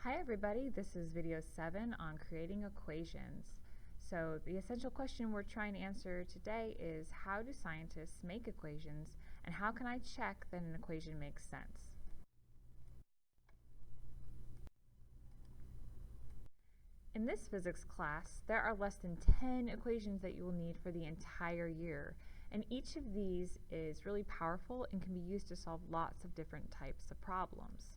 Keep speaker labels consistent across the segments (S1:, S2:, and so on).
S1: Hi everybody, this is video 7 on creating equations. So the essential question we're trying to answer today is, how do scientists make equations, and how can I check that an equation makes sense? In this physics class, there are less than 10 equations that you will need for the entire year, and each of these is really powerful and can be used to solve lots of different types of problems.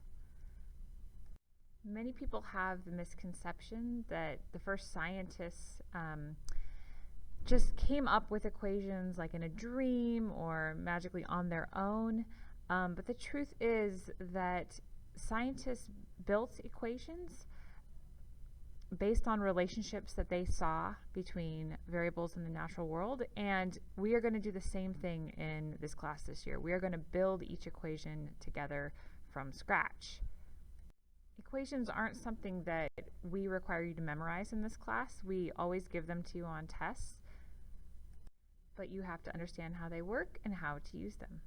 S1: Many people have the misconception that the first scientists just came up with equations like in a dream or magically on their own, but the truth is that scientists built equations based on relationships that they saw between variables in the natural world, and we are going to do the same thing in this class this year. We are going to build each equation together from scratch. Equations aren't something that we require you to memorize in this class. We always give them to you on tests, but you have to understand how they work and how to use them.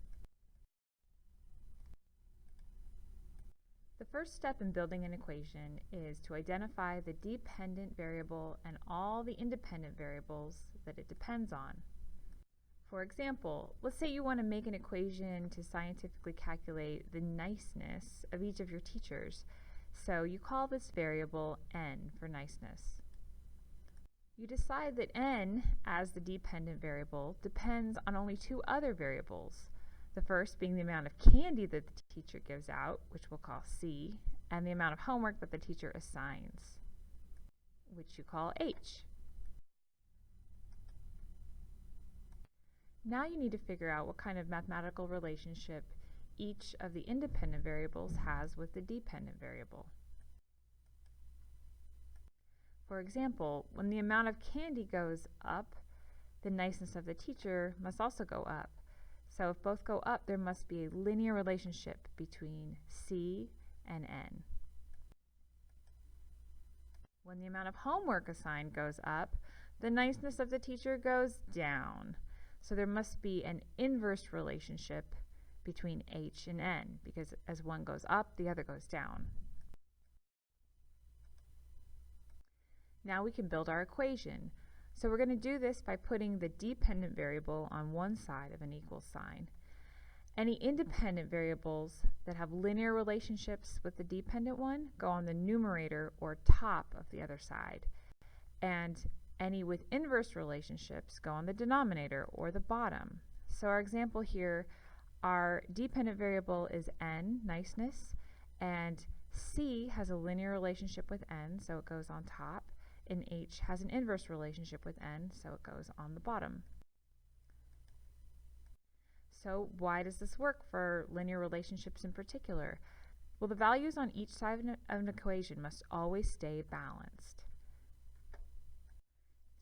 S1: The first step in building an equation is to identify the dependent variable and all the independent variables that it depends on. For example, let's say you want to make an equation to scientifically calculate the niceness of each of your teachers. So you call this variable n for niceness. You decide that n, as the dependent variable, depends on only two other variables. The first being the amount of candy that the teacher gives out, which we'll call c, and the amount of homework that the teacher assigns, which you call h. Now you need to figure out what kind of mathematical relationship each of the independent variables has with the dependent variable. For example, when the amount of candy goes up, the niceness of the teacher must also go up. So if both go up, there must be a linear relationship between c and n. When the amount of homework assigned goes up, the niceness of the teacher goes down. So there must be an inverse relationship between h and n, because as one goes up, the other goes down. Now we can build our equation. So we're going to do this by putting the dependent variable on one side of an equal sign. Any independent variables that have linear relationships with the dependent one go on the numerator or top of the other side. And any with inverse relationships go on the denominator or the bottom. So our example here, our dependent variable is n, niceness, and c has a linear relationship with n, so it goes on top, and h has an inverse relationship with n, so it goes on the bottom. So why does this work for linear relationships in particular? Well, the values on each side of an equation must always stay balanced.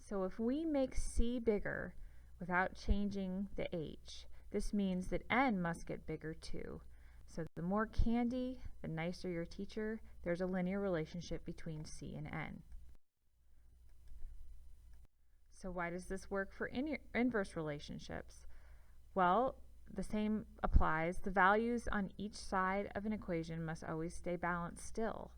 S1: So if we make c bigger without changing the h, this means that n must get bigger too. So the more candy, the nicer your teacher. There's a linear relationship between c and n. So why does this work for inverse relationships? Well, the same applies. The values on each side of an equation must always stay balanced still.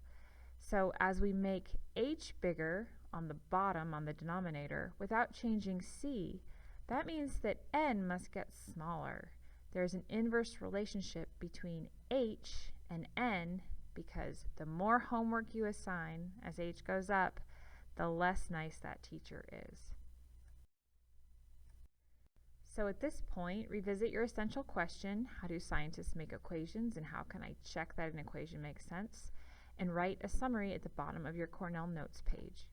S1: So as we make h bigger on the bottom, on the denominator, without changing c, that means that n must get smaller. There's an inverse relationship between h and n, because the more homework you assign as h goes up, the less nice that teacher is. So at this point, revisit your essential question: how do scientists make equations, and how can I check that an equation makes sense? And write a summary at the bottom of your Cornell Notes page.